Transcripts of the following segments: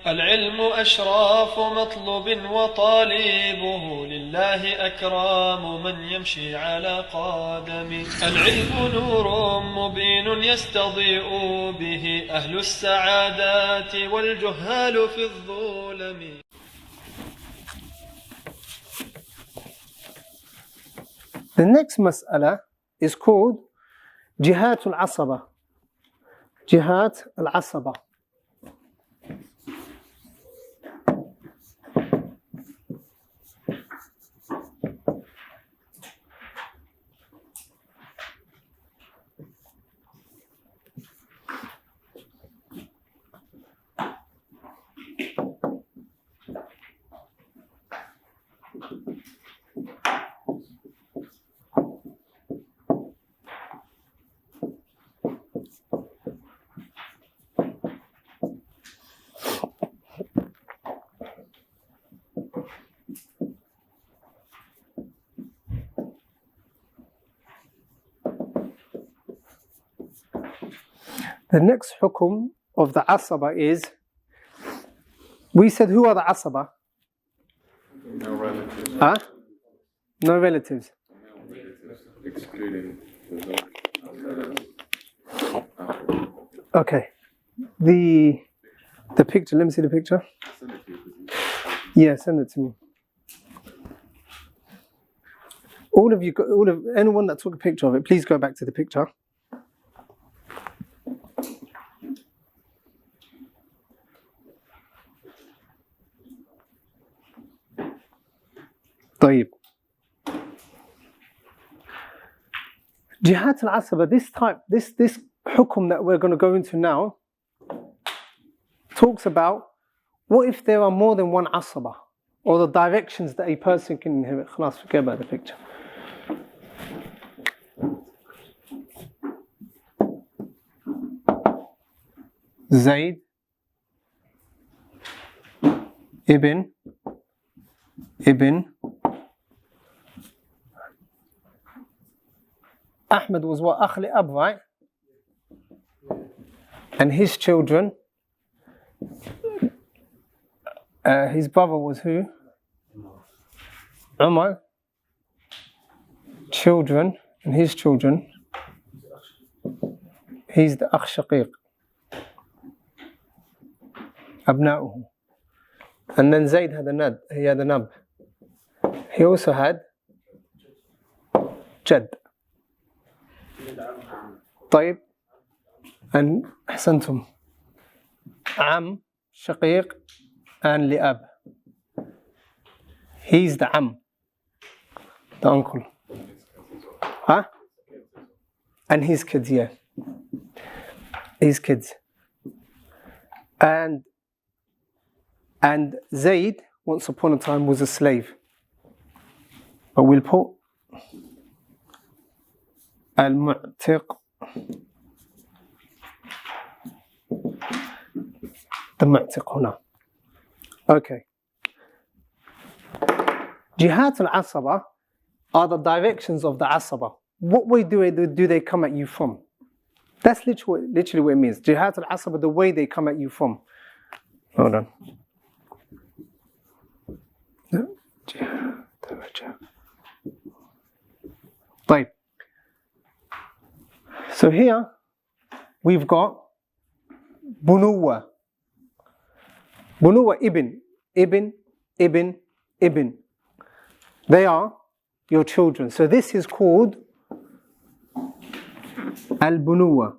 العلم أشراف مطلوب وطالبه لله أكرام من يمشي على قدمه. العلم نور مبين يستضيء به أهل السعادات والجهال في الظلم. The next mas'ala is called Jihat al-Asaba. Jihat al-Asaba. The next hukum of the asaba is, we said who are the asaba? No relatives. Huh? No relatives. Excluding Okay. The picture, let me see the picture. Yeah, send it to me. Anyone that took a picture of it, please go back to the picture. طيب. Jihat al-Asaba, this hukum that we're going to go into now, talks about what if there are more than one asaba, or the directions that a person can inherit. Khalas, forget about the picture. Zayd ibn Ahmed was what? Akhli Ab, right? And his children, his brother was who? Umar. Children, and his children, he's the Akh Shaqiq. Abna'uhu. And then Zayd had a nab. He also had Jad. طيب. And Ahsantum. Am, Shaqiq, and Li'ab. He's the Am, the uncle. Huh? And his kids, yeah. His kids. And Zayd, once upon a time, was a slave. But we'll put Al-Mu'tiq. The Mu'tiq huna. Okay. Jihat al-Asaba are the directions of the Asaba. What way do they come at you from? That's literally what it means. Jihat al-Asaba, the way they come at you from. Hold on. طيب. So here we've got Bunuwa. Bunuwa ibn. They are your children. So this is called Al-Bunuwa,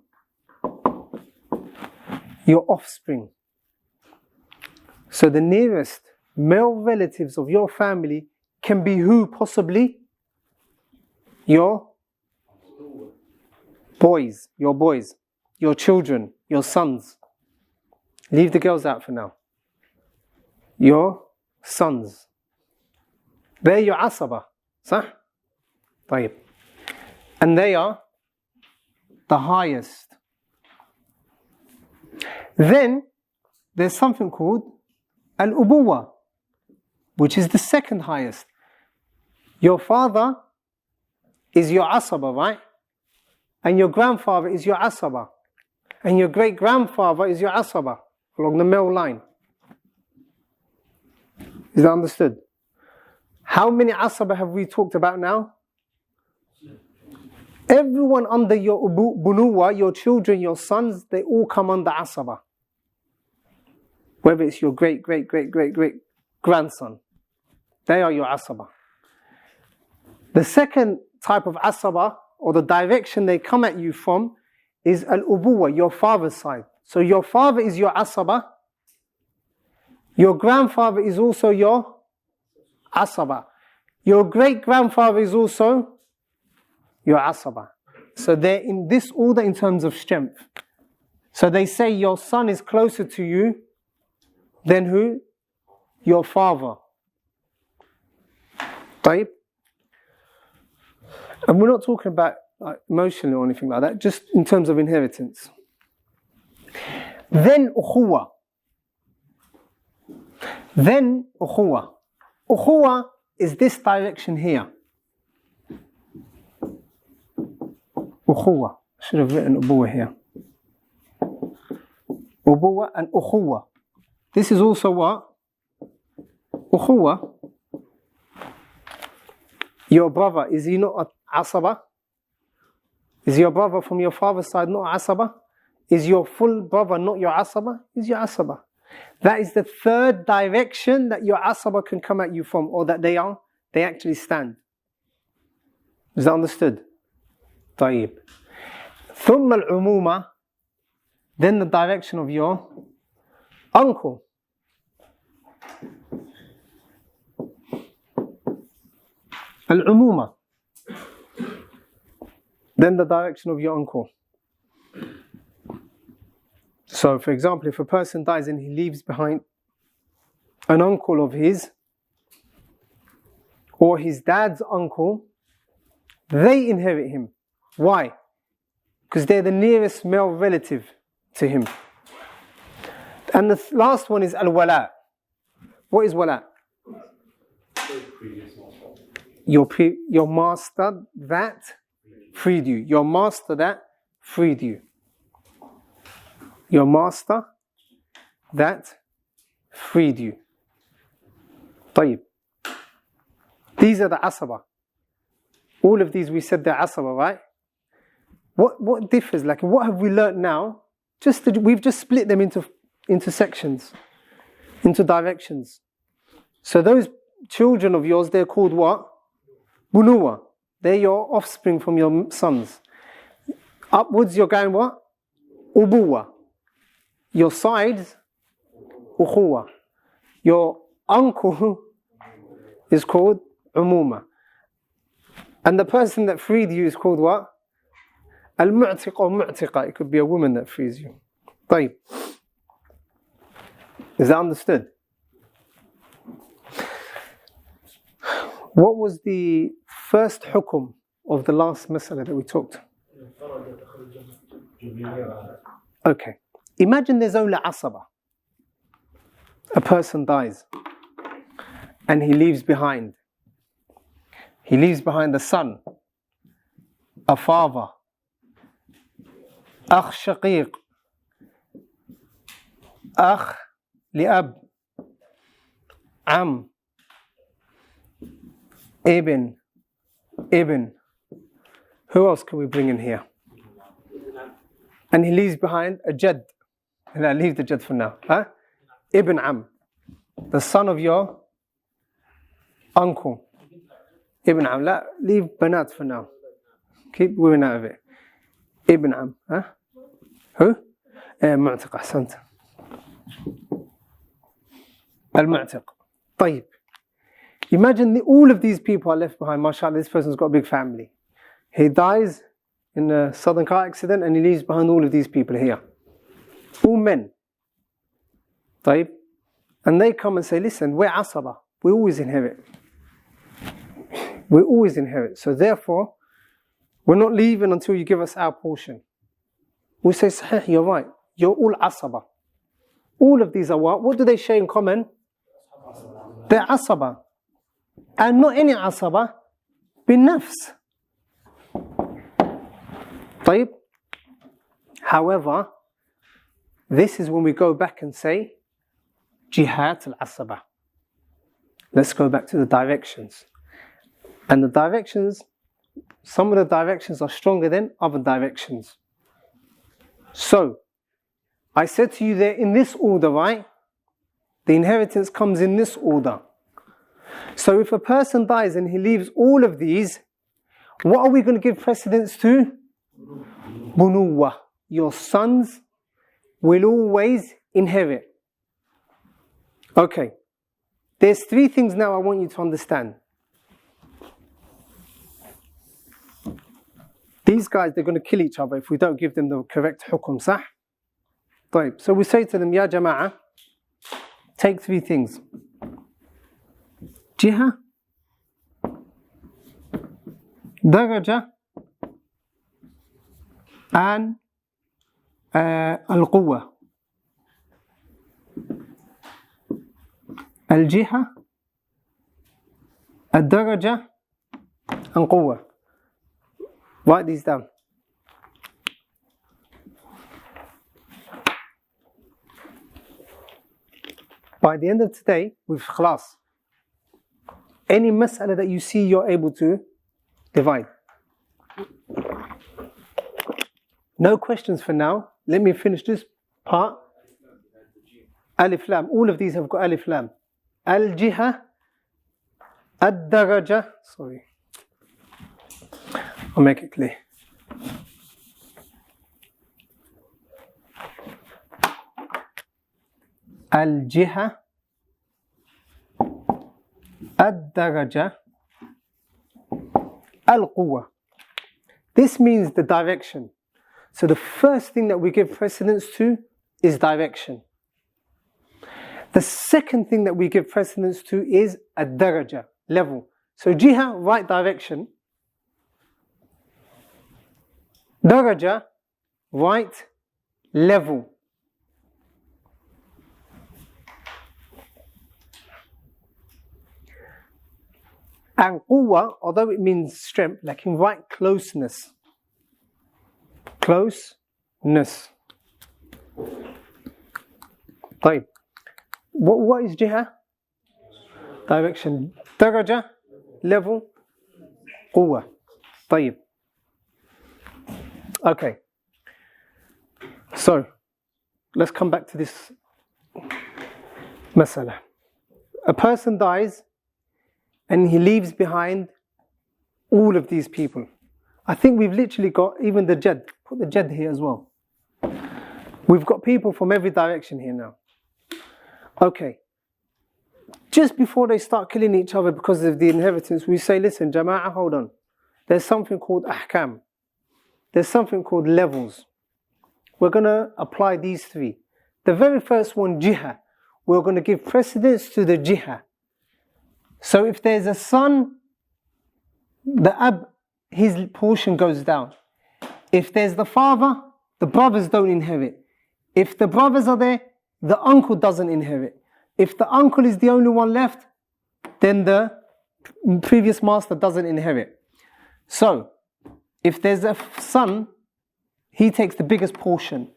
your offspring. So the nearest male relatives of your family can be who possibly? Your boys, your children, your sons. Leave the girls out for now. Your sons. They're your asaba. صح? طيب. And they are the highest. Then there's something called Al-Ubuwa, which is the second highest. Your father is your asaba, right? And your grandfather is your asaba. And your great-grandfather is your asaba, along the male line. Is that understood? How many asaba have we talked about now? Everyone under your bunuwa, your children, your sons, they all come under asaba. Whether it's your great grandson, they are your asaba. The second type of asaba, or the direction they come at you from, is al-ubuwa, your father's side. So your father is your asaba. Your grandfather is also your asaba. Your great-grandfather is also your asaba. So they're in this order in terms of strength. So they say your son is closer to you than who? Your father. Right? And we're not talking about emotionally or anything like that, just in terms of inheritance. Then ukhuwa. Then ukhuwa. Ukhuwa is this direction here. Ukhuwa. I should have written ubuwa here. Ubuwa and ukhuwa. This is also what? Ukhuwa. Your brother, is he not asaba? Is your brother from your father's side not asaba? Is your full brother not your asaba? Is your asaba. That is the third direction that your asaba can come at you from, or that they actually stand. Is that understood? طيب. ثم العمومة, then the direction of your uncle. Al-umuma, then the direction of your uncle. So, for example, if a person dies and he leaves behind an uncle of his, or his dad's uncle, they inherit him. Why? Because they're the nearest male relative to him. And the last one is al-wala. What is wala? Your master that freed you. Your master that freed you. Your master that freed you. طيب. These are the asaba. All of these we said they're asaba, right? What differs? Like, what have we learnt now? We've just split them into sections, into directions. So those children of yours, they're called what? Bunuwa. They're your offspring from your sons. Upwards you're going what? Ubuwa. Your sides, ukhuwa. Your uncle is called umuma. And the person that freed you is called what? Al-mu'tiq or mu'tiqa. It could be a woman that frees you. طيب. Is that understood? What was the first hukum of the last masala that we talked? Okay. Imagine there's only asaba. A person dies and he leaves behind. He leaves behind a son, a father, akh shaqiq, akh li'ab, am, ibn. Who else can we bring in here? And he leaves behind a jad. And I leave the jad for now. Huh? Ibn am, the son of your uncle. Ibn am. Leave banat for now. Keep women out of it. Ibn am. Huh? Who? Mu'tiq. Ahsant. Al-mu'tiq. طيب. Imagine all of these people are left behind. MashaAllah, this person's got a big family. He dies in a sudden car accident and he leaves behind all of these people here. All men. طيب. And they come and say, listen, we're asaba. We always inherit. We always inherit. So therefore, we're not leaving until you give us our portion. We say, Sahih, you're right. You're all asaba. All of these are what? What do they share in common? They're asaba. And not any asaba, bin nafs. طيب. However, this is when we go back and say, jihat al-asaba. Let's go back to the directions. And the directions, some of the directions are stronger than other directions. So, I said to you they're in this order, right? The inheritance comes in this order. So if a person dies and he leaves all of these, what are we going to give precedence to? Bunuwa. Your sons will always inherit. Okay. There's three things now I want you to understand. These guys, they're going to kill each other if we don't give them the correct hukum, sah? طيب. So we say to them, Ya Jama'ah, take three things. Jiha, daraja, and al-quwwa. Al-jiha, al-daraja, and quwwa. Write these down. By the end of today, with khalas, any mas'ala that you see, you're able to divide. No questions for now. Let me finish this part. Alif lam. All of these have got alif lam. Al-jiha, ad-daraja. Sorry. I'll make it clear. Al-jiha, ad-daraja, al-quwwa. This means the direction. So the first thing that we give precedence to is direction. The second thing that we give precedence to is ad-daraja, level. So jiha, right direction. Daraja, right level. And quwwa, although it means strength, like in right closeness. Closeness. طيب. What is jiha? Direction. Daraja, level. Quwwa. طيب. Okay. So, let's come back to this masala. A person dies and he leaves behind all of these people. I think we've literally got even the jad. Put the jad here as well. We've got people from every direction here now. Okay. Just before they start killing each other because of the inheritance, we say, listen, Jama'ah, hold on. There's something called ahkam. There's something called levels. We're going to apply these three. The very first one, jiha. We're going to give precedence to the jiha. So if there's a son, the ab, his portion goes down. If there's the father, the brothers don't inherit. If the brothers are there, the uncle doesn't inherit. If the uncle is the only one left, then the previous master doesn't inherit. So, if there's a son, he takes the biggest portion.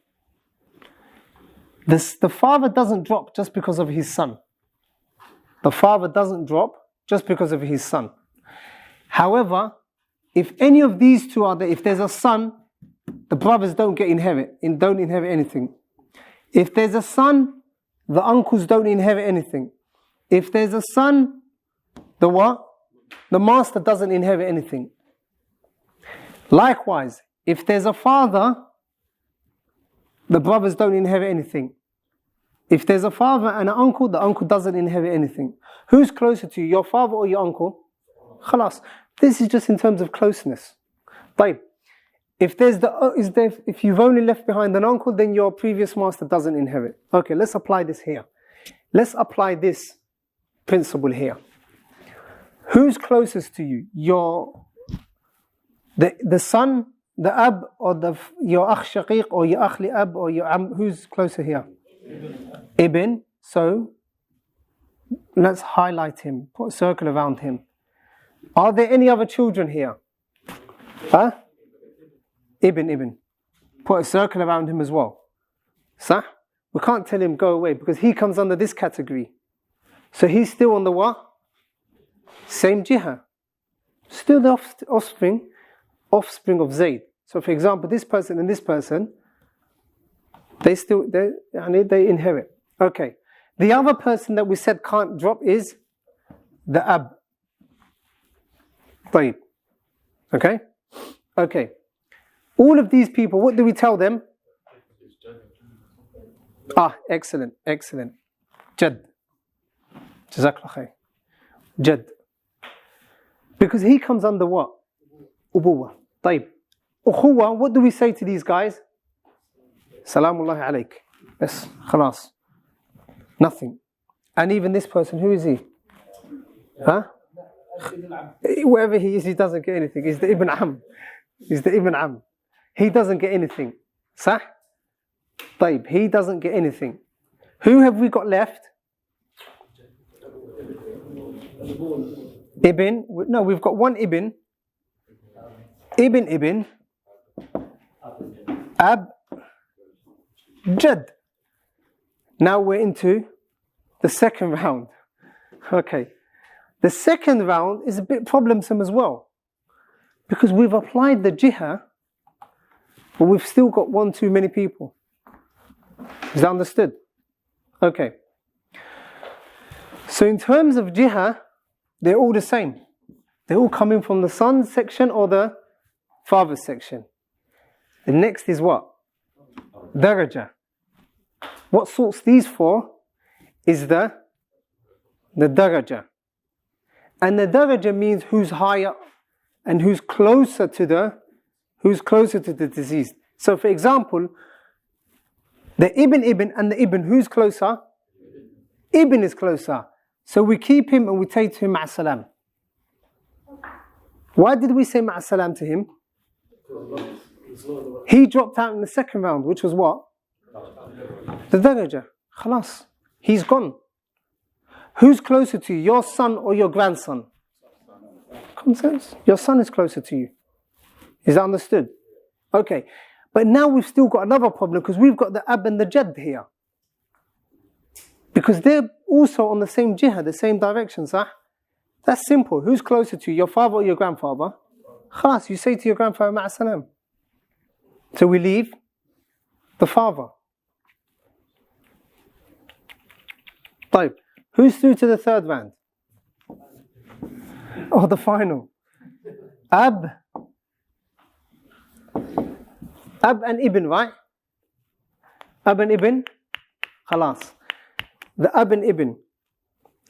The father doesn't drop just because of his son. The father doesn't drop just because of his son. However, if any of these two are there, if there's a son, the brothers don't inherit anything. If there's a son, the uncles don't inherit anything. If there's a son, the what? The master doesn't inherit anything. Likewise, if there's a father, the brothers don't inherit anything. If there's a father and an uncle, the uncle doesn't inherit anything. Who's closer to you, your father or your uncle? Khalas. This is just in terms of closeness. طيب. If you've only left behind an uncle, then your previous master doesn't inherit. Okay, let's apply this here. Let's apply this principle here. Who's closest to you? The son, the ab, or your akh shaqiq, or your akh li ab, or your am? Who's closer here? Ibn. So let's highlight him. Put a circle around him. Are there any other children here? Huh? Ibn. Put a circle around him as well. Sah? We can't tell him go away because he comes under this category. So he's still on the what? Same jiha. Still the offspring of Zayd. So for example, this person and this person, they inherit. Okay. The other person that we said can't drop is the ab. طيب. Okay? Okay. All of these people, what do we tell them? Excellent, excellent. Jad. Jazakallah khair. Jad. Because he comes under what? Ubuwa. طيب. Ukhuwa, what do we say to these guys? Salamullahi alayk. Yes, khalas. Nothing. And even this person, who is he? Huh? Wherever he is, he doesn't get anything. He's the Ibn Am. He's the Ibn Am. He doesn't get anything. Sah? طيب, he doesn't get anything. Who have we got left? Ibn. No, we've got one Ibn. Ibn. Ab. Jad. Now we're into the second round. Okay. The second round is a bit problemsome as well. Because we've applied the jiha, but we've still got one too many people. Is that understood? Okay. So in terms of jiha, they're all the same. They're all coming from the son's section or the father's section. The next is what? Daraja. What sorts these for is the daraja. And the daraja means who's higher and who's closer to the deceased. So for example, the Ibn and the Ibn, who's closer? Ibn is closer. So we keep him and we take to him ma'asalam. Why did we say ma'asalam to him? He dropped out in the second round, which was what? The daraja. Khalas. He's gone. Who's closer to you, your son or your grandson? Common sense. Your son is closer to you. Is that understood? Okay. But now we've still got another problem because we've got the ab and the jad here. Because they're also on the same jihad, the same direction, sah? That's simple. Who's closer to you, your father or your grandfather? Khalas, you say to your grandfather, ma'asalam. So we leave the father. طيب. Who's through to the third round? Or the final? Ab and Ibn, right? Ab and Ibn? Khalas. The Ab and Ibn.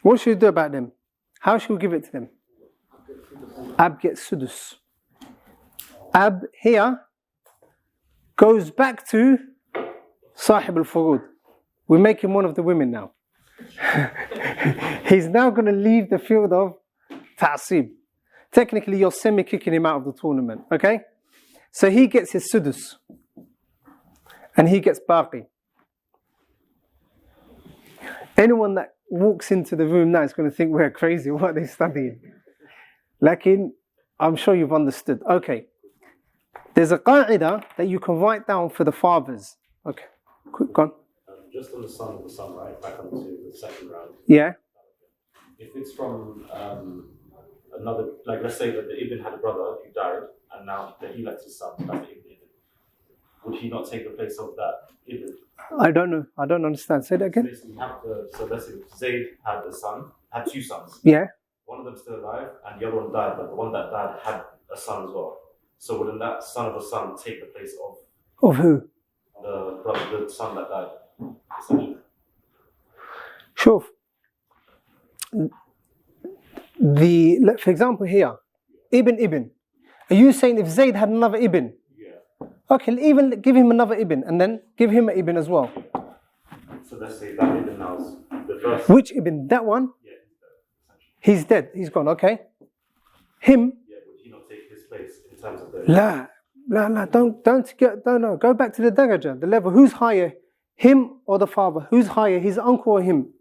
What should we do about them? How should we give it to them? Ab gets sudus. Ab here goes back to Sahib al-Furud. We make him one of the women now. He's now going to leave the field of ta'asib. Technically, you're semi-kicking him out of the tournament. Okay? So he gets his sudus. And he gets baqi. Anyone that walks into the room now is going to think we're crazy. What are they studying? Lakin, I'm sure you've understood. Okay. There's a qa'idah that you can write down for the fathers. Okay. Quick, go on. Just on the son, right? Back onto the second round. Yeah. If it's from another, like let's say that the Ibn had a brother who died, and now that he left his son, that's the Ibn. Would he not take the place of that Ibn? I don't know. I don't understand. Say that again. So let's say Zayd had two sons. Yeah. One of them still alive, and the other one died, but the one that died had a son as well. So wouldn't that son of a son take the place of who? The son that died? Essentially. Sure. For example here, Ibn. Are you saying if Zayd had another Ibn? Yeah. Okay, even give him another Ibn and then give him an Ibn as well. So let's say that Ibn now is the first. Which Ibn? That one? Yeah, he's dead. He's gone, okay. Him? Yeah, would he not take his place in terms of the... Don't, go back to the daraja, the level. Who's higher? Him or the father? Who's higher? His uncle or him?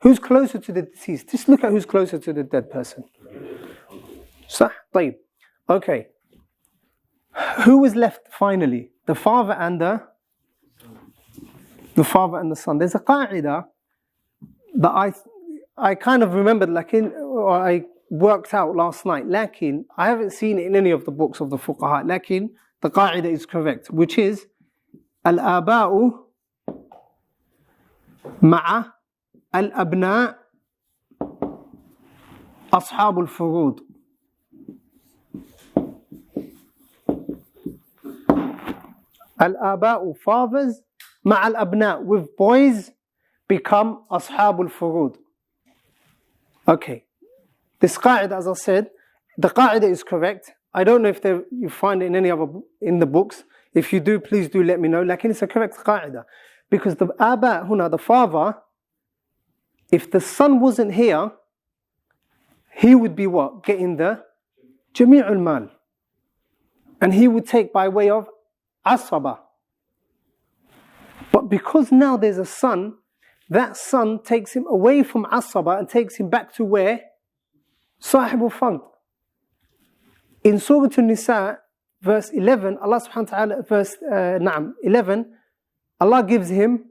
Who's closer to the deceased? Just look at who's closer to the dead person. Sah? طيب. Okay. Who was left finally? The father and the son. There's a qa'idah that I kind of remembered, worked out last night. Lakin, I haven't seen it in any of the books of the fuqaha. Lakin, the qa'idah is correct, which is al-aba'u ma'a al-abna' ashab al-furud. Al-aba'u, fathers, ma'a al-abna', with boys, become ashab al-furud. Okay. This qa'idah, as I said, the qa'idah is correct. I don't know if you find it in any other in the books. If you do, please do let me know. Like, it's a correct qa'idah. Because the aba, huna, the father, if the son wasn't here, he would be what? Getting the jami'ul mal. And he would take by way of asaba. But because now there's a son, that son takes him away from asaba and takes him back to where? Sahibul fard. In Surah An-Nisa, verse 11, Allah subhanahu wa ta'ala, verse 11, Allah gives him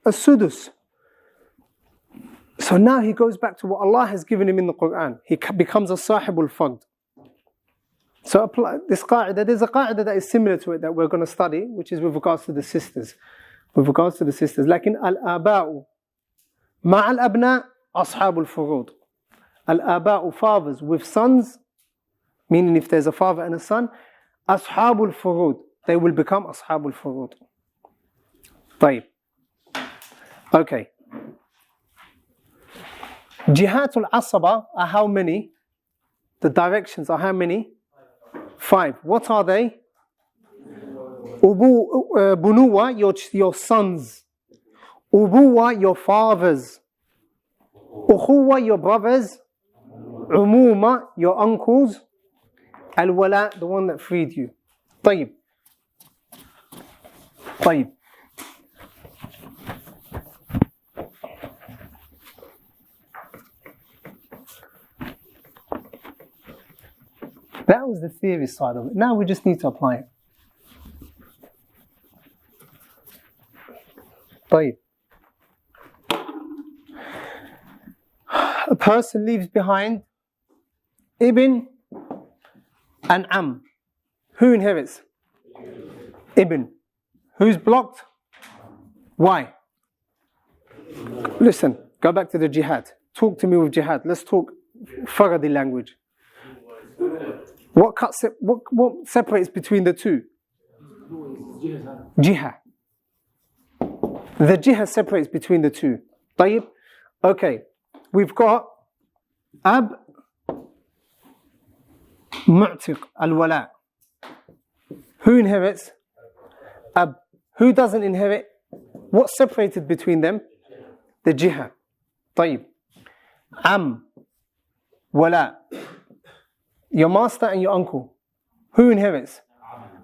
a sudus. So now he goes back to what Allah has given him in the Quran. He becomes a sahibul fard. So apply this qa'idah. There's a qa'idah that is similar to it that we're going to study, which is with regards to the sisters. With regards to the sisters. Lakin al-aba'u ma'al abna ashabul furud. Al-aba'u, fathers with sons, meaning if there's a father and a son, ashabul furud, they will become ashabul furud. طيب. Okay. Jihatul asaba are how many? The directions are how many? 5. What are they? Bunuwa, your sons. Ubuwa, your fathers. Ukhuwa, your brothers. Umuma, your uncles. Al-wala, the one that freed you. طيب. طيب. That was the theory side of it. Now we just need to apply it. طيب. A person leaves behind ibn and am. Who inherits? Ibn. Who's blocked? Why? Listen, go back to the jihad. Talk to me with jihad. Let's talk Faradi language. What separates between the two? Jihad. The jihad separates between the two. طيب. Okay. We've got ab mu'tiq al-wala. Who inherits? Ab. Who doesn't inherit? What's separated between them? The jihad. طيب. Am. Wala. Your master and your uncle. Who inherits?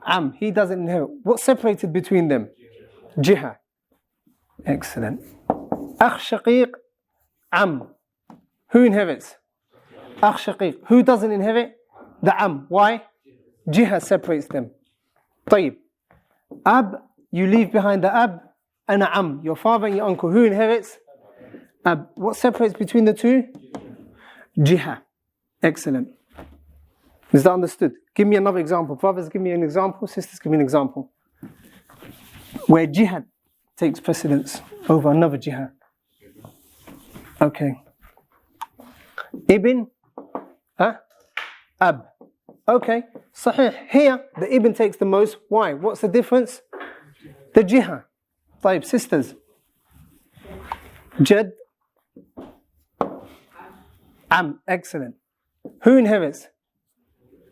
Am. He doesn't inherit. What's separated between them? Jihad. Excellent. Akh shaqiq. Am. Who inherits? Akh shaqiq. Who doesn't inherit? The am. Why? Jihad separates them. طيب. Ab. You leave behind the ab and a am. Your father and your uncle. Who inherits? Ab. What separates between the two? Jihad. Excellent. Is that understood? Give me another example. Brothers, give me an example. Sisters, give me an example. Where jihad takes precedence over another jihad. Okay. Ibn. Ab. Okay. Sahih. Here, the ibn takes the most. Why? What's the difference? The jihad. طيب, sisters. Jad. Am. Excellent. Who inherits?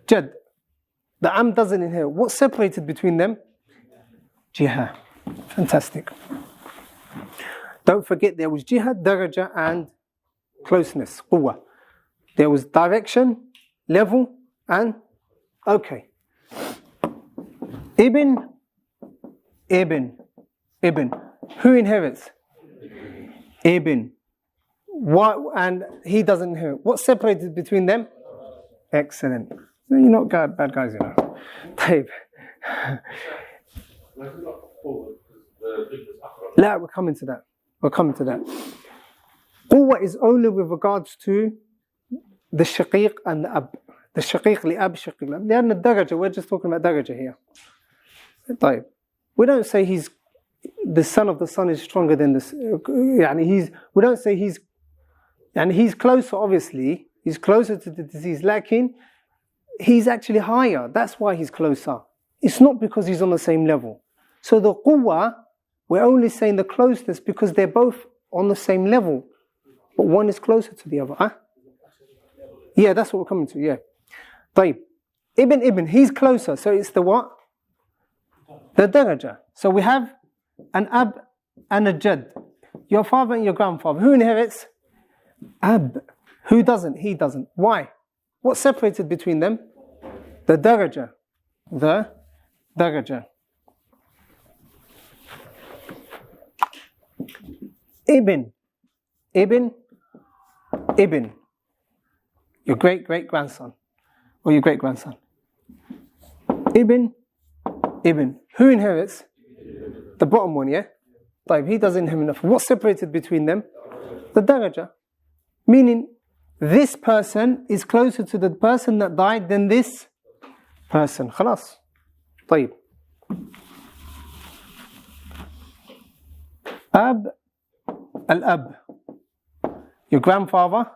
Jad. The am doesn't inherit. What's separated between them? Jihad. Fantastic. Don't forget there was jihad, daraja and closeness, quwwah. There was direction, level and okay. Ibn. Who inherits? Ibn. What? And he doesn't inherit. What's separated between them? Excellent. You're not bad guys, you know. Tape. La, we're coming to that. Quwwah is only with regards to the shaqiq and the ab. The shaqiq li'ab, shaqiq li'ab. لأن الدرجة, we're just talking about daraja here. طيب. We don't say the son of the son is stronger than this. We don't say he's closer, obviously. He's closer to the disease. Lakin, he's actually higher. That's why he's closer. It's not because he's on the same level. So the quwwah, we're only saying the closeness because they're both on the same level. But one is closer to the other. Huh? Yeah, that's what we're coming to, yeah. طيب. Ibn, he's closer. So it's the what? The daraja. So we have an ab and a jad. Your father and your grandfather. Who inherits? Ab. Who doesn't? He doesn't. Why? What's separated between them? The daraja. The daraja. Ibn. Your great-great-grandson. Or your great-grandson. Ibn. Who inherits? The bottom one, yeah? He doesn't inherit nothing. What's separated between them? The daraja. Meaning, this person is closer to the person that died than this person. خلاص. طيب. Al-ab. Your grandfather.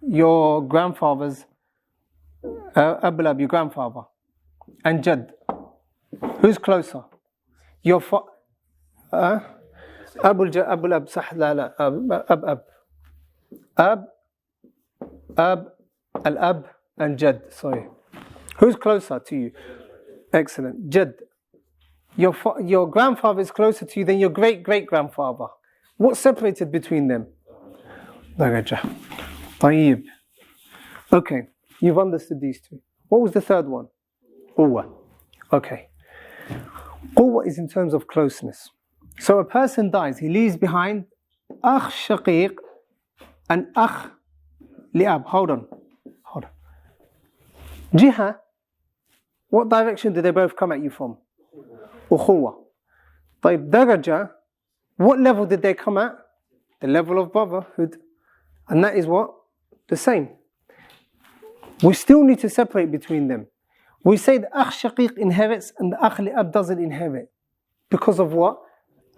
Your grandfather's Abulab, your grandfather. And Jad. Who's closer? Your Abulab, صح, لا, Ab, Al-ab, and Jad. Sorry. Who's closer to you? Excellent. Jad. Your grandfather is closer to you than your great-great-grandfather. What's separated between them? Daraja. طيب. Okay, you've understood these two. What was the third one? Quwwah. Okay. Quwwah is in terms of closeness. So a person dies, he leaves behind akh shaqiq and akh li'ab. Hold on. Jiha, what direction do they both come at you from? Ukhuwah. طيب, daraja, what level did they come at? The level of brotherhood. And that is what? The same. We still need to separate between them. We say the akh shaqiq inherits and the akh li'ab doesn't inherit. Because of what?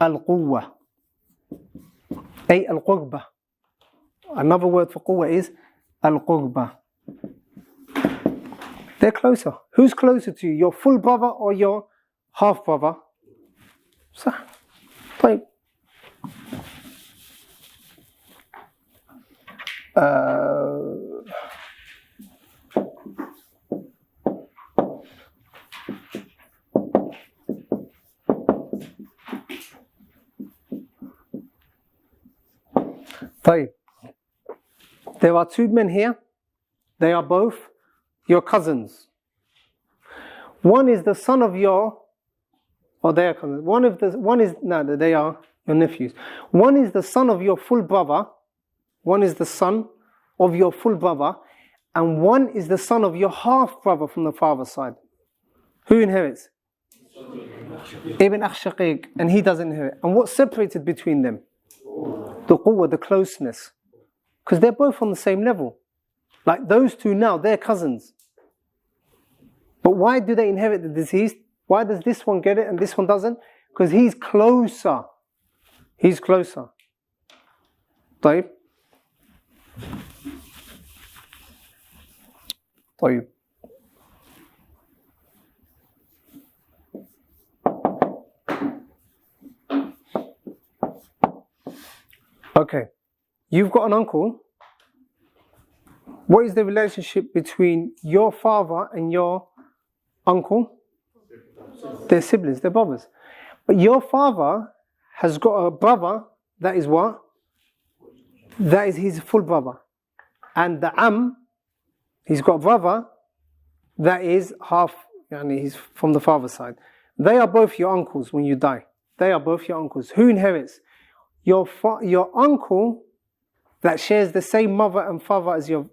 Al-quwwah. Ay al-qurbah. Another word for quwwah is al-qurbah. They're closer. Who's closer to you? Your full brother or your half brother? صح. طيب. طيب. There are two men here. They are both your cousins. One is the son of your, or they are cousins. They are your nephews. One is the son of your full brother. One is the son of your full brother, and one is the son of your half brother from the father's side. Who inherits? Ibn Akh Shaqiq, and he doesn't inherit. And what's separated between them? The quwwah, the closeness. Because they're both on the same level. Like those two now, they're cousins. But why do they inherit the disease? Why does this one get it and this one doesn't? Because he's closer. He's closer. طيب. طيب. Okay, you've got an uncle. What is the relationship between your father and your uncle? They're siblings, they're brothers. But your father has got a brother that is what? That is his full brother. And the he's got a brother that is half, he's from the father's side. They are both your uncles when you die. They are both your uncles. Who inherits? Your uncle that shares the same mother and father as your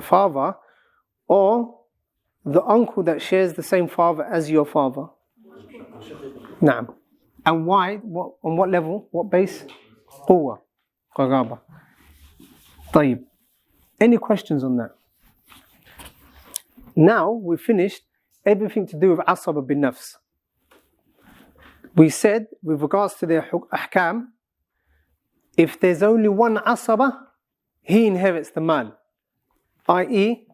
father, or the uncle that shares the same father as your father? Naam. And why? On what level? What base? Quwwah. Qaraba. طيب. Any questions on that? Now we've finished everything to do with Asaba bin Nafs. We said, with regards to their ahkam, if there's only one Asaba, he inherits the mal, i.e.,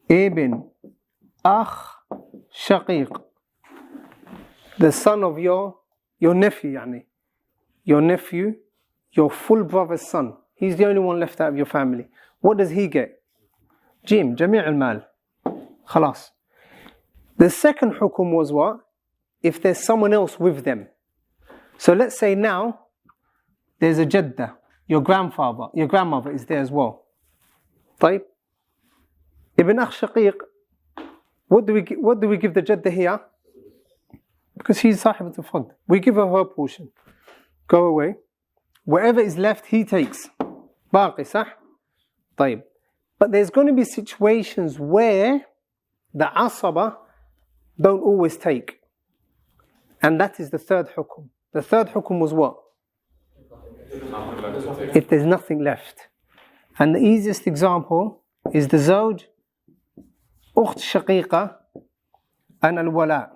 ibn, akh, shaqiq, the son of your nephew, your nephew, your full brother's son. He's the only one left out of your family. What does he get? Jami' al-mal. Khalas. The second hukum was what? If there's someone else with them. So let's say now there's a jadda, your grandmother is there as well. طيب. Ibn akh shaqiq, what do we give the jadda here? Because she's sahibat al-fard. We give her portion. Go away. Whatever is left, he takes. باقي صح؟ طيب. But there's going to be situations where the asaba don't always take. And that is the third hukum. The third hukum was what? If there's nothing left. And the easiest example is the zawj, ukht shaqiqa, and al-wala.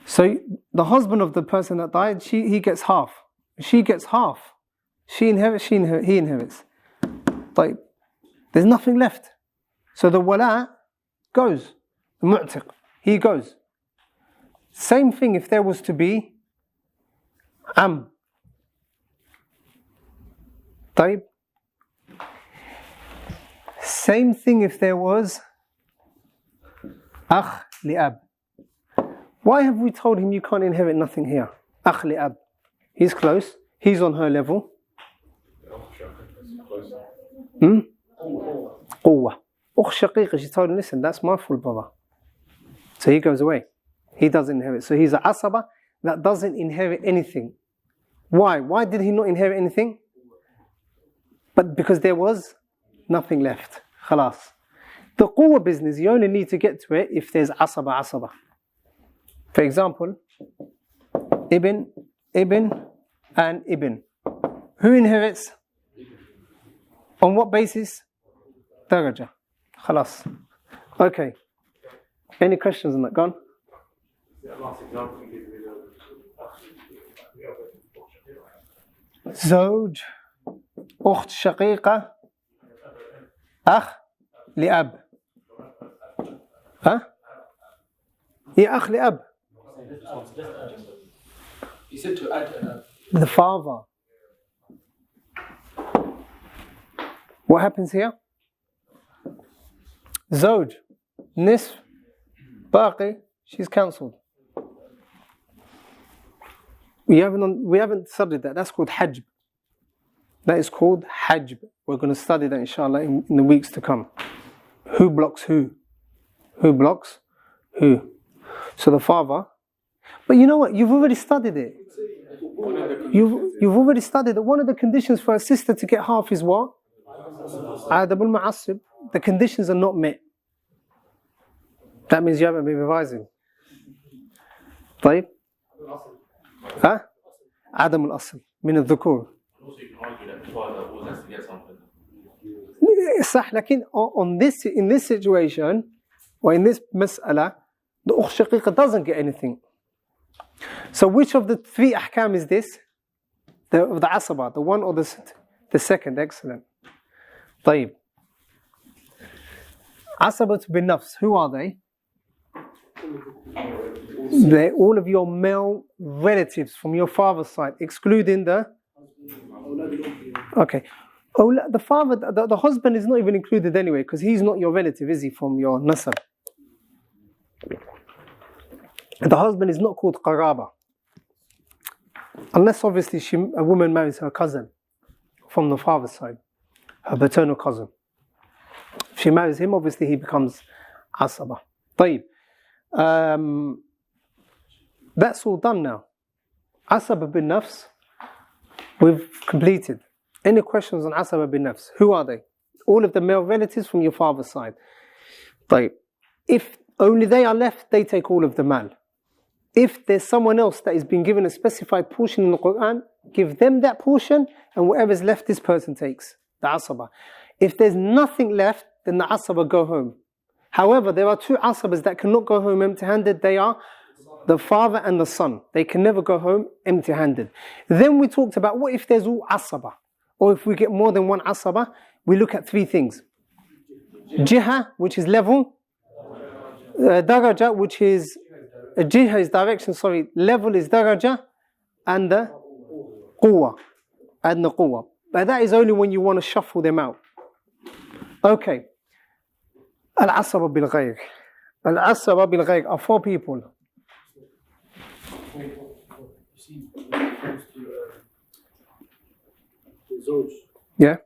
So the husband of the person that died, he gets half. She gets half. He inherits. طيب. There's nothing left. So the wala goes. The mu'tiq, he goes. Same thing if there was to be طيب. Same thing if there was akh li'ab. Why have we told him you can't inherit nothing here? Akh li'ab. He's close. He's on her level. Quwwa. Ukh shaqiqa, she told him, listen, that's my full brother. So he goes away. He doesn't inherit. So he's an asaba that doesn't inherit anything. Why? Why did he not inherit anything? But because there was nothing left. Khalas. The quwwa business, you only need to get to it if there's asaba. For example, ibn, and ibn. Who inherits? On what basis? Daraja. Khalas. Okay. Any questions on that? Gone? زوج أخت شقيقة أخ لأب هي أخ لأب. He said to add The father. What happens here? زوج نصف باقي, she's cancelled. We haven't studied that. That's called Hajj. That is called Hajj. We're going to study that inshallah in the weeks to come. Who blocks who? Who blocks who? So the father. But you know what? You've already studied it. You've already studied it. One of the conditions for a sister to get half is what? Adabul Ma'asib. The conditions are not met. That means you haven't been revising. طيب. عدم الأصل من الذكور. صح, لكن in this situation or in this مسألة, the أخت شقيقة doesn't get anything. So which of the three ahkam is this? The asaba, the one or the second? Excellent. طيب. Asaba bin nafs, who are they? They're all of your male relatives from your father's side, excluding the... Okay. The father, the husband is not even included anyway, because he's not your relative, is he, from your nasab? The husband is not called qaraba. Unless obviously a woman marries her cousin from the father's side, her paternal cousin. If she marries him, obviously he becomes asaba. طيب. That's all done now. Asaba bin nafs, we've completed. Any questions on Asaba bin nafs? Who are they? All of the male relatives from your father's side. طيب. If only they are left, they take all of the mal. If there's someone else that has been given a specified portion in the Quran, give them that portion, and whatever's left this person takes. the asaba. If there's nothing left, then the asaba go home. However, there are two asabas that cannot go home empty-handed. They are the father and the son. They can never go home empty-handed. Then we talked about what if there's all asaba, or if we get more than one asaba. We look at three things: jiha, which is level; daraja, which is jiha is direction. Sorry, level is daraja, and the quwwa, and the quwwa. But that is only when you want to shuffle them out. Okay. Al-asaba bil-ghayr. Al-asaba bil-ghayr are four people. You see, when it comes to the Zawj, Yeah.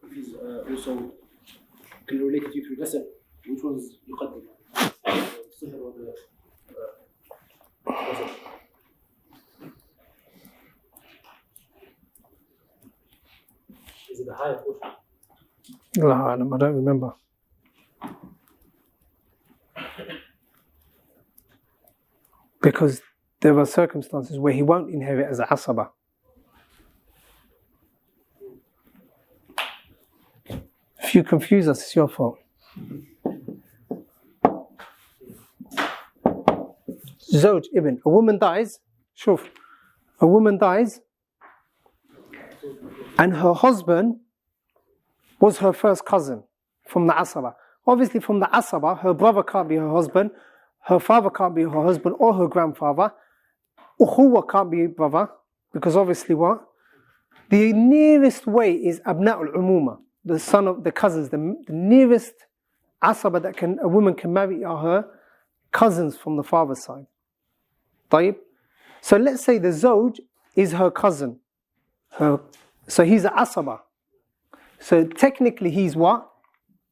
it is also can relate to through nasab, which one's يقدم? الصهر or the nasab? Is it the higher portion? Allah Alam, I don't remember. Because there are circumstances where he won't inherit as a asaba. If you confuse us, it's your fault. Zawj ibn, a woman dies, shuf, a woman dies, and her husband was her first cousin from the asaba. Obviously from the asaba, her brother can't be her husband, her father can't be her husband or her grandfather. Ukhuwa can't be brother, because obviously what? The nearest way is abna'ul umuma, the son of the cousins. The nearest asaba that a woman can marry are her cousins from the father's side. طيب? So let's say the zawj is her cousin. So he's an asaba. So technically he's what?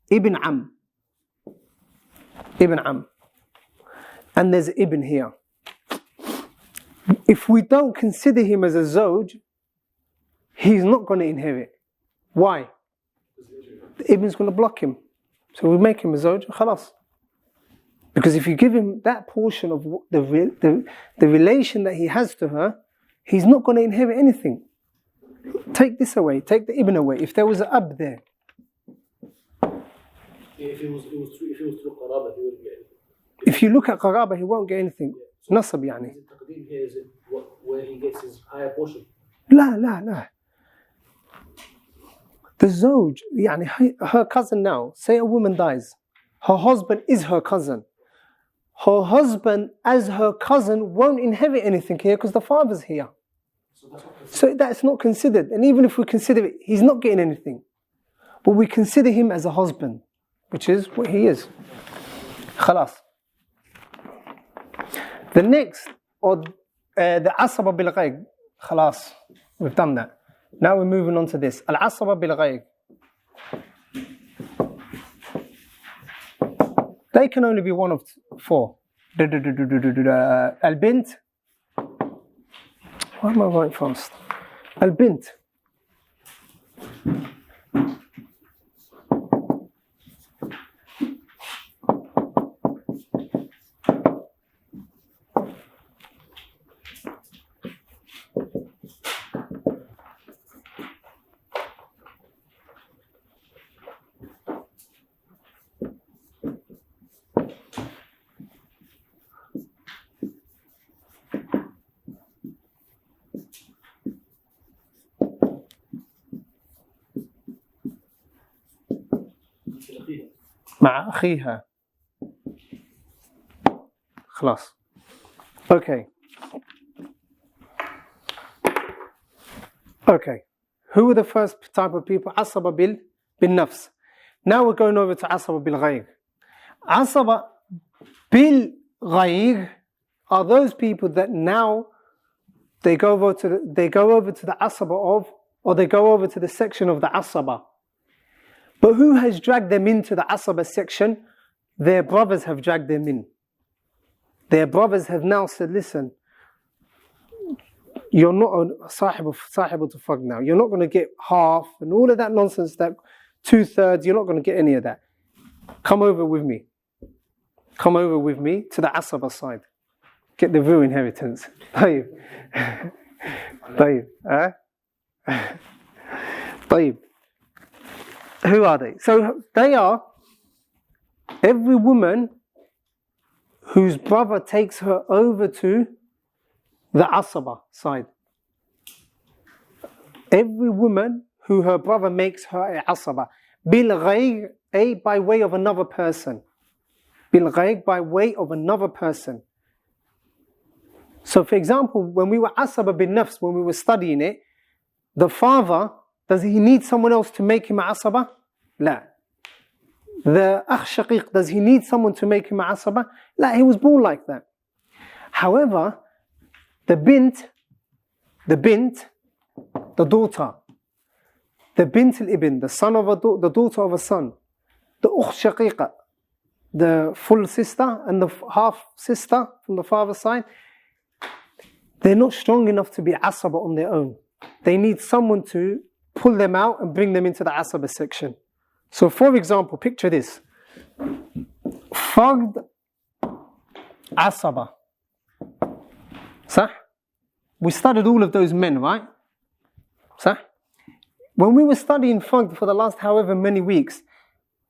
Ibn Am. Ibn Am. And there's Ibn here. If we don't consider him as a zawj, he's not going to inherit. Why? The Ibn's going to block him. So we make him a zawj, khalas. Because if you give him that portion of the relation that he has to her, he's not going to inherit anything. Take this away, take the Ibn away. If there was an ab there. If it was through qaraba, he wouldn't get anything. If you look at qaraba, he won't get anything. Nasab yani. Taqdeem here is where he gets his higher portion. La. The zawj, yani her cousin now, say a woman dies, her husband is her cousin. Her husband as her cousin won't inherit anything here because the father's here. So that's not considered. And even if we consider it, he's not getting anything. But we consider him as a husband, which is what he is. Khalas. The next, or the asaba bil ghayr. Khalas. We've done that. Now we're moving on to this. Al-asaba bil ghayr. They can only be one of four. Al-bint. Why am I writing fast? Al-bint. مع أخيها. خلاص. Okay. Who were the first type of people? Asaba bil nafs. Now we're going over to asaba bil ghayr. Asaba bil ghayr are those people that now they go over to the asaba of, or they go over to the section of the asaba. But who has dragged them into the asaba section? Their brothers have dragged them in. Their brothers have now said, listen, you're not a sahib to fuck now. You're not going to get half and all of that nonsense, that 2/3, you're not going to get any of that. Come over with me. Come over with me to the asaba side. Get the real inheritance. طيب. طيب. طيب. Who are they? So they are every woman whose brother takes her over to the asaba side. Every woman who her brother makes her a asaba. Bil ghayr, a by way of another person. Bil ghayr, by way of another person. So for example, when we were asaba bin nafs, when we were studying it, the father, does he need someone else to make him a asaba? La. The akh shaqiq, does he need someone to make him a asaba? La, he was born like that. However, the bint, the daughter, the bint al-ibn, the son of the daughter of a son, the ukh shaqiqa, the full sister and the half sister from the father's side, they're not strong enough to be asaba on their own. They need someone to pull them out and bring them into the asaba section. So for example, picture this. Fard asaba. Sah? We studied all of those men, right? Sah? When we were studying Fard for the last however many weeks,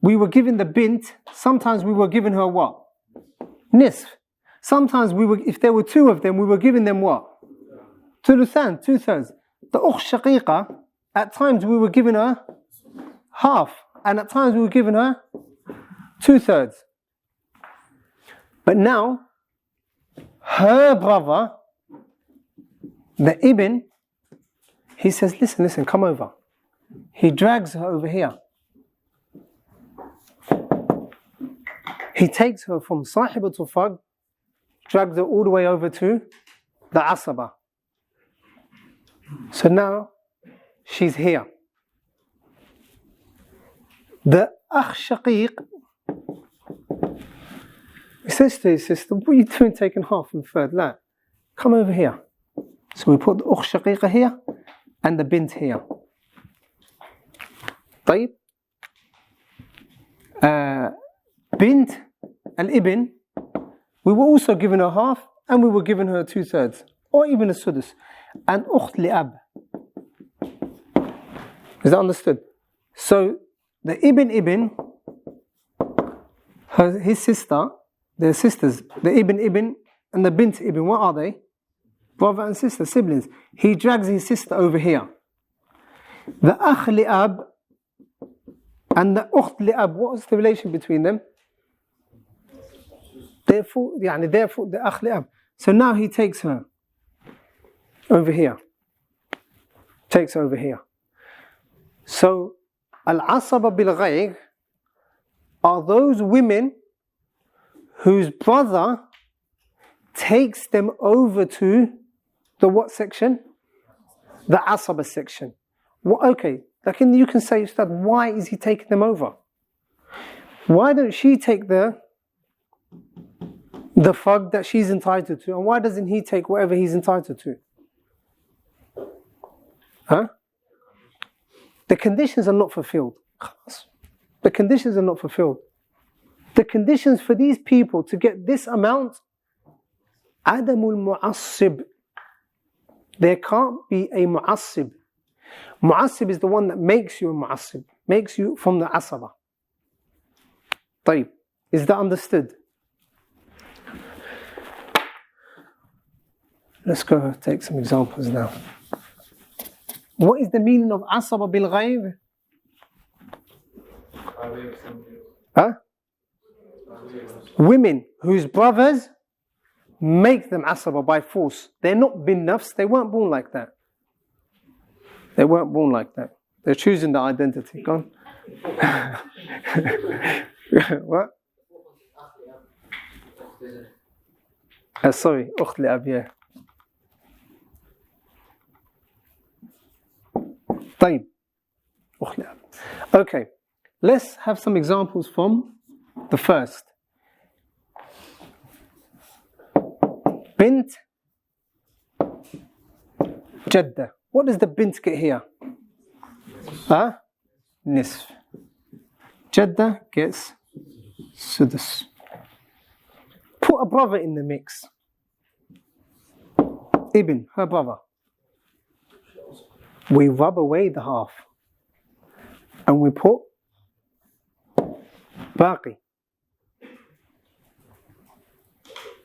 we were given the bint. Sometimes we were given her what? Nisf. Sometimes if there were two of them, we were giving them what? Thuluthan, 2/3. The ukh shaqiqa, at times we were giving her half, and at times we were giving her 2/3. But now, her brother, the ibn, he says, listen, come over. He drags her over here. He takes her from sahibatul fard, drags her all the way over to the asaba. So now she's here. The akh shaqiq, he says to his sister, what are you doing taking half and third? La, come over here. So we put the ukh shaqiqa here and the bint here. طيب. Bint al-ibn, we were also given her half and we were given her 2/3 or even a sudus. And ukht li'ab. Is that understood? So the ibn, his sister, their sisters, the ibn and the bint ibn, what are they? Brother and sister, siblings. He drags his sister over here. The akh li'ab and the ukht li'ab, what is the relation between them? Therefore, the akh li'ab. So now he takes her over here. Takes over here. So, al-asaba bil-ghayr are those women whose brother takes them over to the what section? The asaba section. Well, okay, you can say, Ustad, why is he taking them over? Why don't she take the fard that she's entitled to, and why doesn't he take whatever he's entitled to? Huh? The conditions are not fulfilled. The conditions are not fulfilled. The conditions for these people to get this amount, adamul mu'assib. There can't be a mu'assib. Mu'assib is the one that makes you a mu'assib, makes you from the asaba. طيب. Is that understood? Let's go take some examples now. What is the meaning of asaba bil ghayb? Huh? Women whose brothers make them asaba by force. They're not bin nafs, they weren't born like that. They weren't born like that. They're choosing the identity. Go on. What? Sorry, ukht li'ab, yeah. طيب. Okay, let's have some examples from the first. Bint Jadda. What does the bint get here? Nisf. Jadda gets sudus. Put a brother in the mix. Ibn, her brother. We rub away the half and we put Baqi.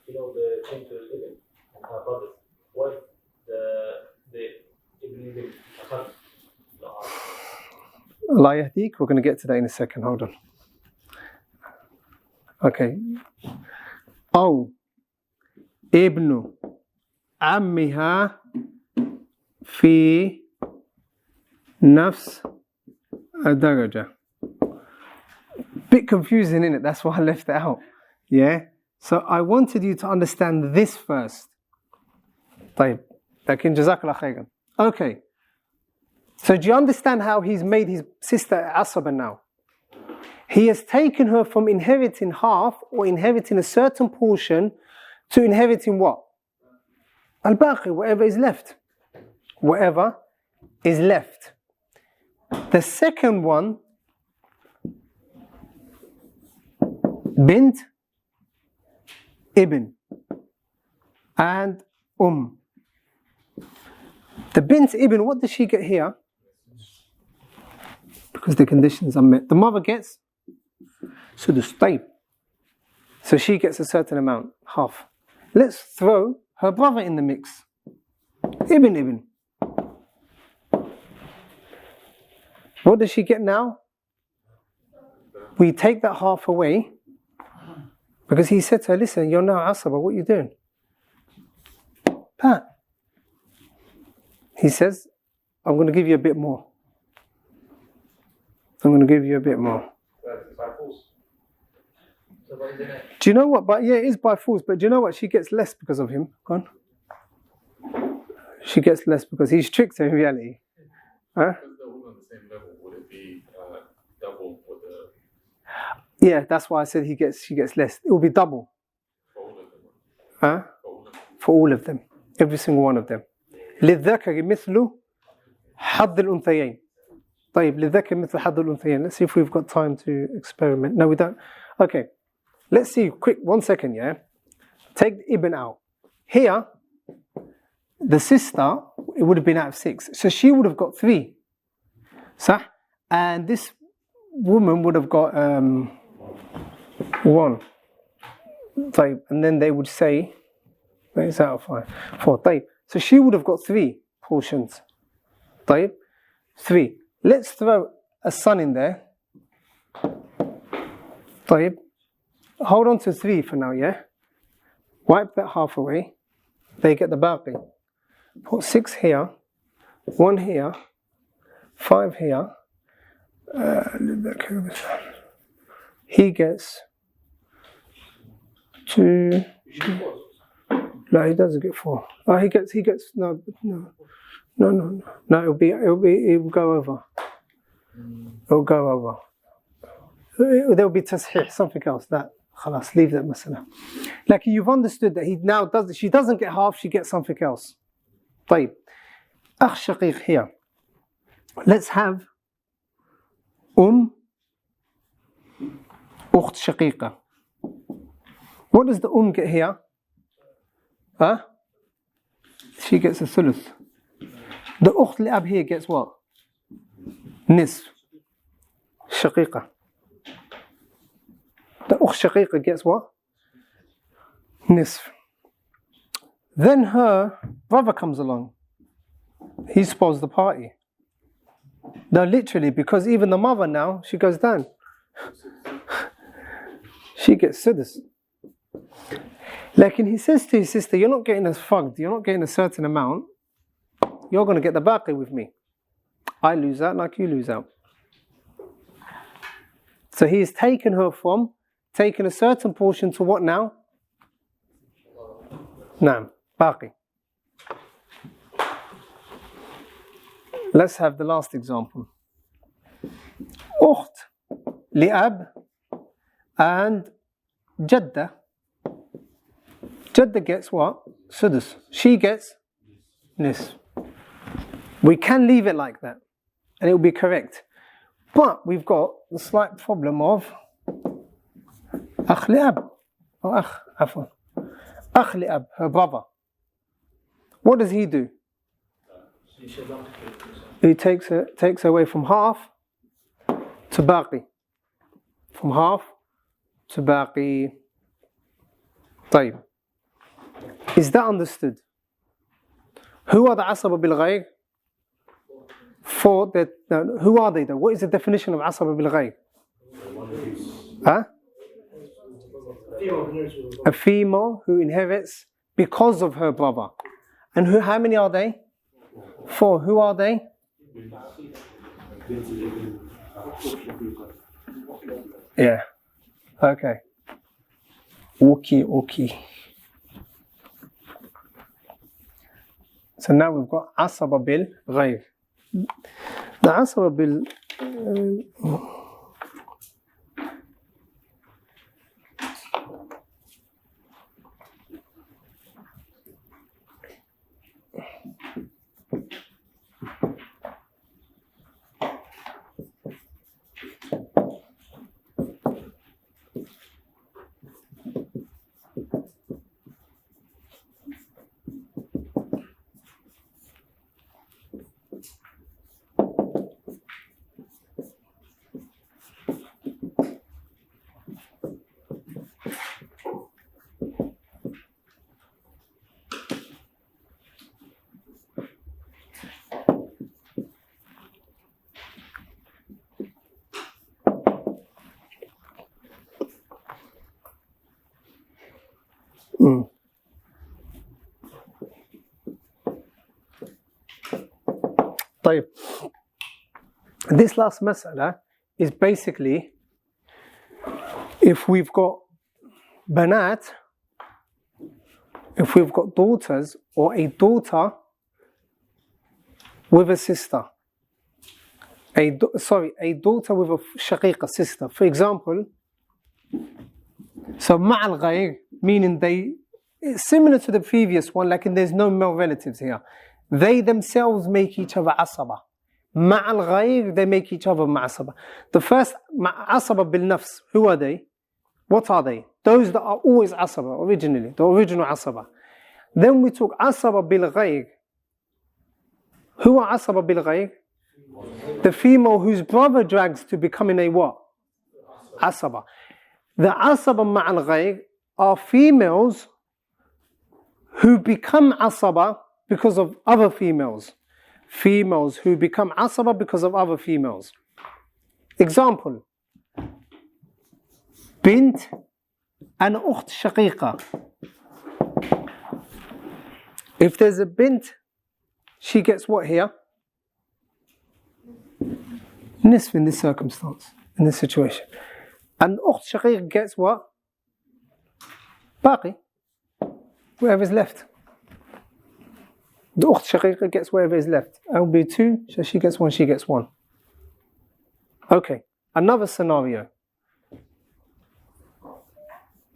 You know the chain to Ibn and her brothers. What the Ibn Akhad? Allah yahdik. We're going to get to that in a second. Hold on. Okay. أو ابن عمها في نفس الدرجة. Bit confusing, isn't it? That's why I left it out. Yeah. So I wanted you to understand this first. طيب. لكن جزاك الله خيرا. Okay. So do you understand how he's made his sister Asaba now? He has taken her from inheriting half or inheriting a certain portion to inheriting what? Al-Baqi, whatever is left. Whatever is left. The second one, Bint, Ibn, and The Bint Ibn, what does she get here? Because the conditions are met. The mother gets Sudus, taib. So she gets a certain amount, half. Let's throw her brother in the mix. Ibn. What does she get now? We take that half away because he said to her, listen, you're now Asaba, what are you doing? Pat. He says, I'm going to give you a bit more. I'm going to give you a bit more. Do you know what? But yeah, it is by force. But do you know what? She gets less because of him. Go on. She gets less because he's tricked her in reality. Huh? Because they're all on the same level, would it be double for the... Yeah, that's why I said she gets less. It will be double. For all of them? Huh? For all of them? For all of them. Every single one of them. للذكر مثل حظ الأنثيين. طيب للذكر مثل حظ الأنثيين. Let's see if we've got time to experiment. No, we don't. Okay. Let's see, quick, 1 second, yeah? Take Ibn out. Here, the sister, it would have been out of 6. So she would have got 3. Sah? And this woman would have got 1. طيب. And then they would say, it's out of 5. 4. طيب. So she would have got 3 portions. طيب. 3. Let's throw a son in there. طيب. Hold on to 3 for now, yeah? Wipe that half away. They get the baqi. Put 6 here, 1 here, 5 here. He gets 2. No, he doesn't get 4. Oh, he gets no. It'll go over. It'll go over. There'll be tashih, something else. That, khalas, leave that masala. Like you've understood that he now does. She doesn't get half. She gets something else. طيب. أخ شقيق here. Let's have أخت شقيقة. What does the get here? Huh? She gets a thuluth. The أخت لأب here gets what? Nisf. شقيقة. The أخت شقيقة gets what? Nisf. Then her brother comes along. He spoils the party. No, literally, because even the mother now, she goes down. She gets sudus. Like he says to his sister, you're not getting as fucked, you're not getting a certain amount, you're going to get the baqi with me. I lose out like you lose out. So he has taken a certain portion to what now? Naam, baqi. Let's have the last example. Ukht li'ab and Jadda. Jadda gets what? Sudus. She gets nis. We can leave it like that and it will be correct. But we've got the slight problem of Akh li'ab. Or Akh, afwan. Akh li'ab, her brother. What does he do? He takes away from half to baqi. From half باقي. طيب. Is that understood? Who are the asaba bil ghayr? For that, who are they though? What is the definition of asaba bil ghayr? Huh? A female who inherits because of her brother. And how many are they? 4. Who are they? Yeah. Okay. Okay. So now we've got asaba bil ghayr. The asaba bil طيب. This last mas'ala is basically if we've got banat, if we've got daughters or a daughter with a sister, a daughter with a shaqiqa sister, for example. So ma'al ghayr, meaning it's similar to the previous one, like there's no male relatives here. They themselves make each other asaba. Ma'al ghayr, they make each other ma'asaba. The first asaba bil nafs, who are they? What are they? Those that are always asaba originally, the original asaba. Then we took asaba bil ghayr. Who are asaba bil ghayr? The female whose brother drags to becoming a what? Asaba. The asaba ma'al ghayr are females who become asaba because of other females. Females who become asaba because of other females. Example. Bint and ukht shaqiqa. If there's a bint, she gets what here? Nisf in this circumstance, in this situation. And ukht shaqiqa gets what? Baqi. Whatever's left. The ukht shaqiqa gets whatever is left. I'll be 2, so she gets 1, she gets 1. Okay, another scenario.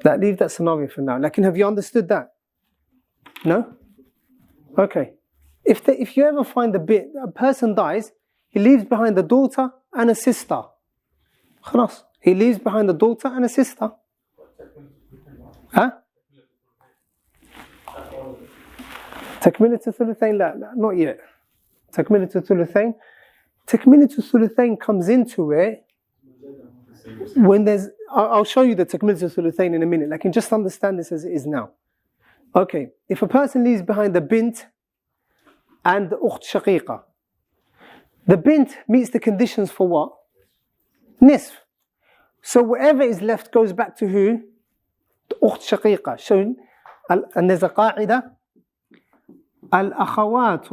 Leave that scenario for now. Like, have you understood that? No? Okay. If you ever find a person dies, he leaves behind a daughter and a sister. Khalas. He leaves behind a daughter and a sister. Huh? Takmilat al-thuluthayn, not yet. Takmilat al-thuluthayn. Takmilat al-thuluthayn comes into it when there's... I'll show you the takmilat al-thuluthayn in a minute. I can just understand this as it is now. Okay, if a person leaves behind the bint and the ukht shaqiqa, the bint meets the conditions for what? Nisf. So whatever is left goes back to who? The ukht shaqiqa. So, and there's a qa'idah. الأخوات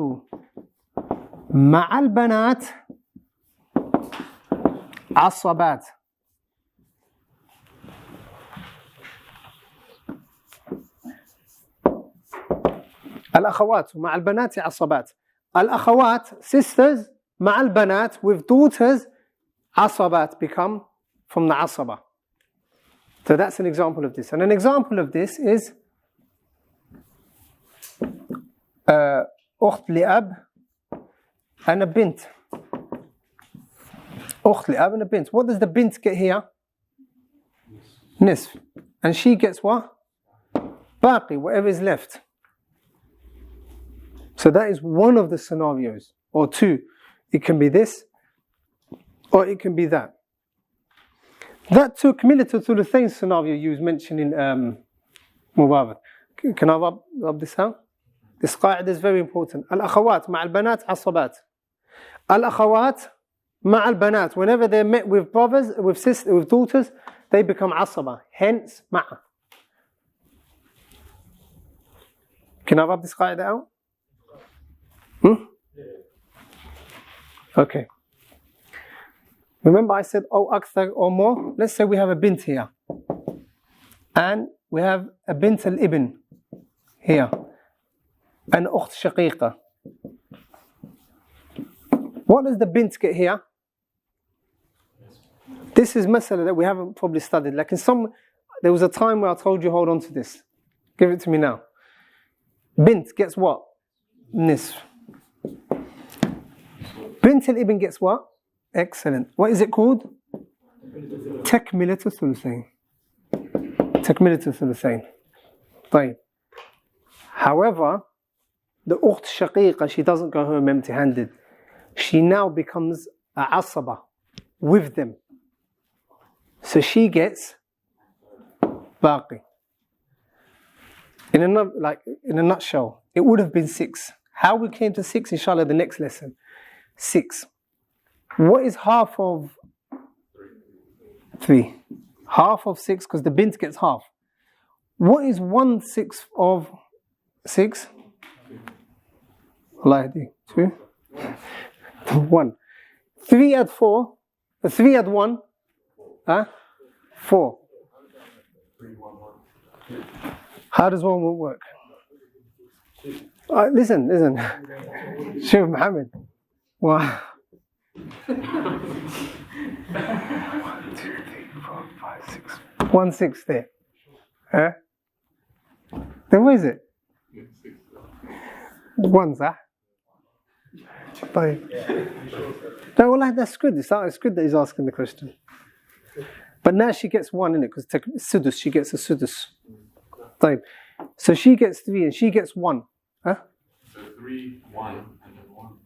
مع البنات عصبات. الأخوات مع البنات عصبات. الأخوات, sisters, مع البنات, with daughters, عصبات, become from the asaba. So that's an example of this. And an example of this is أخت لأب and a bint. أخت لأب and a bint. What does the bint get here? Nisf. And she gets what? Baqi, whatever is left. So that is one of the scenarios, or two. It can be this, or it can be that. That took to the same scenario you was mentioning, Mubarak. Can I rub this out? This qaida is very important. Al-akhawat ma'al banat asabat. Al-akhawat ma'al banat. Whenever they're met with brothers, with sisters, with daughters, they become asaba. Hence, ma'a. Can I rub this qaida out? Okay. Remember I said, akthar or more. Let's say we have a bint here. And we have a bint al-ibn here. An ukht shaqiqa. What does the bint get here? This is masala that we haven't probably studied. Like there was a time where I told you, hold on to this. Give it to me now. Bint gets what? Nisf. Bint al-ibn gets what? Excellent. What is it called? Takmilatu thuluthayn. Takmilatu thuluthayn. Fine. However, the ukht shaqiqa, she doesn't go home empty-handed. She now becomes a asaba with them. So she gets baqi. In a nutshell, it would have been 6. How we came to 6, inshallah, the next lesson. 6. What is half of 3? Half of 6, because the bint gets half. What is 1/6 of 6? Allah 2? 1. 3 add 4. 3 add 1. 4. How does 1 work? Listen. Shaykh Muhammad. Wow. 1, 2, 3, 4, 5, 6. 1/6 there. Then what is it? 1, sah? No, well, that's good. It's good that he's asking the question. But now she gets 1 in it because sudus. She gets a sudus. So she gets 3 and she gets 1. So 3, 1, and then 1.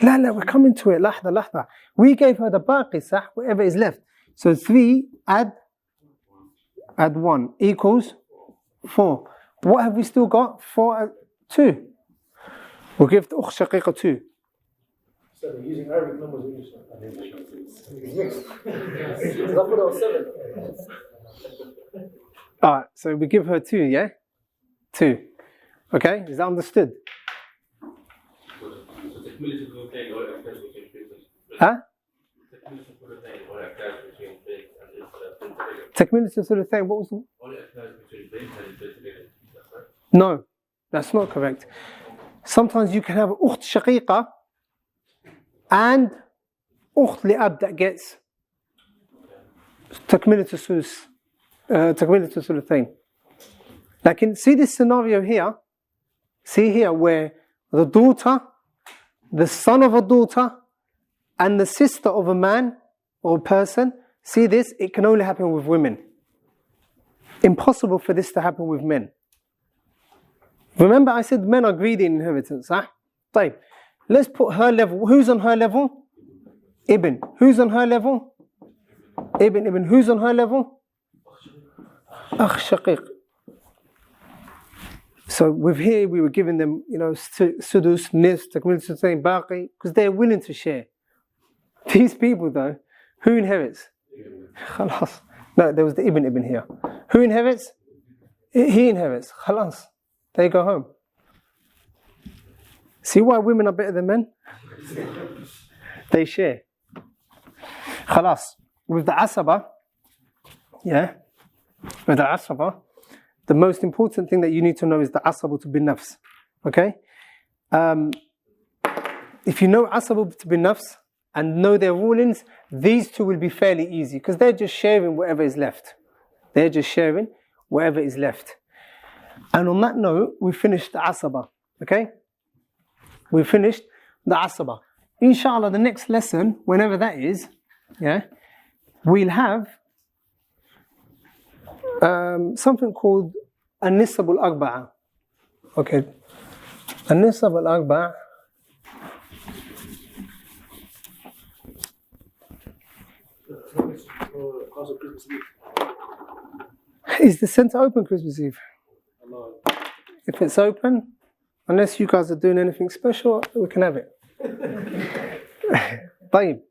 La, we're coming to it. Lahda. We gave her the baqi, sah, whatever is left. So 3 add 1 equals 4. What have we still got? 4 add 2. We'll give the ukht shaqiqa 2. So they're using Arabic numbers in English. It's mixed. That's what I was 7. Alright, so we give her 2, yeah? 2. Okay, is that understood? Huh? Takmilatu thuluthayn, what was the... No, that's not correct. Sometimes you can have ukht shaqiqa and ukht li'ab that gets takmilatu thuluthayn. Like see this scenario here. See here where the daughter, the son of a daughter, and the sister of a man or a person. See this? It can only happen with women. Impossible for this to happen with men. Remember I said men are greedy in inheritance. طيب. Let's put her level. Who's on her level? Ibn. Who's on her level? Ibn. Who's on her level? Akh shaqiq. So with here we were giving them, sudus, nisf, takmilatu thuluthayn, baqi, because they're willing to share. These people though, who inherits? Khalas. No, there was the ibn here. Who inherits? He inherits. Khalas. They go home. See why women are better than men? They share. Khalas. With the asaba, the most important thing that you need to know is the asabatu bin nafs. Okay? If you know asabatu bin nafs and know their rulings, these two will be fairly easy because they're just sharing whatever is left. And on that note, we finished the asaba. Okay? We finished the asaba. Inshallah, the next lesson, whenever that is, we'll have something called an-nisab al-arba'a. Okay. An-nisab al-arba'a. خاصة Christmas Eve. Is the center open Christmas Eve? Allah. If it's open, unless you guys are doing anything special, we can have it. طيب.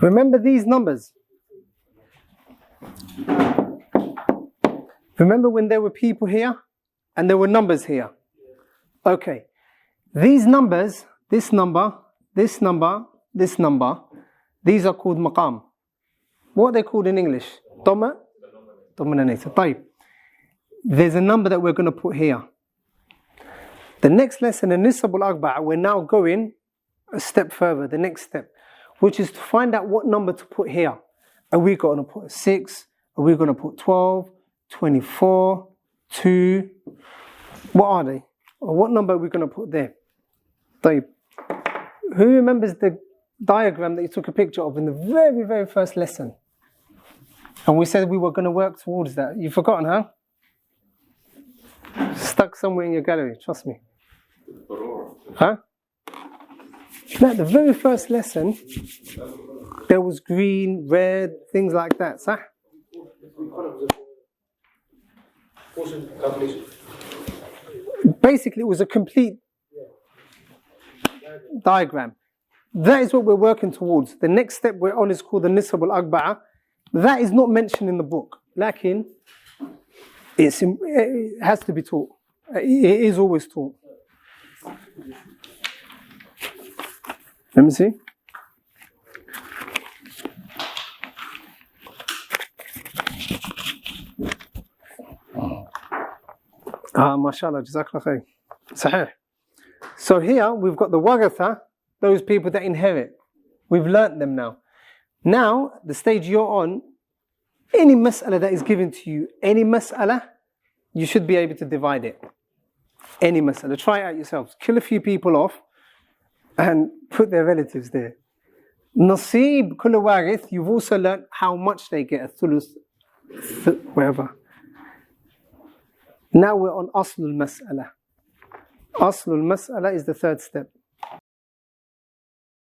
Remember these numbers. Remember when there were people here and there were numbers here? Okay. These numbers, this number, this number, this number, these are called maqam. What are they called in English? Denominator. طيب. There's a number that we're going to put here. The next lesson in Nisab al-Arba'a, we're now going a step further, the next step, which is to find out what number to put here. Are we going to put 6? Are we going to put 12, 24, 2? What are they? Or what number are we going to put there? طيب. Who remembers the diagram that you took a picture of in the very, very first lesson? And we said we were going to work towards that. You've forgotten, huh? Stuck somewhere in your gallery, trust me. Huh? Now, the very first lesson, there was green, red, things like that, صح? Basically, it was a complete diagram. That is what we're working towards. The next step we're on is called the Nisab al-Arba'a. That is not mentioned in the book. Lakin, it has to be taught. It is always taught. Let me see. MashaAllah, Jazakallah khair. Sahih. So here we've got the waratha, those people that inherit. We've learnt them now. Now, the stage you're on, any mas'ala that is given to you, any mas'ala, you should be able to divide it. Any mas'ala. Try it out yourselves. Kill a few people off and put their relatives there. Nasib, kulla warith, you've also learnt how much they get, a thuluth, whatever. Now we're on aslul mas'ala. Aslul mas'ala is the third step.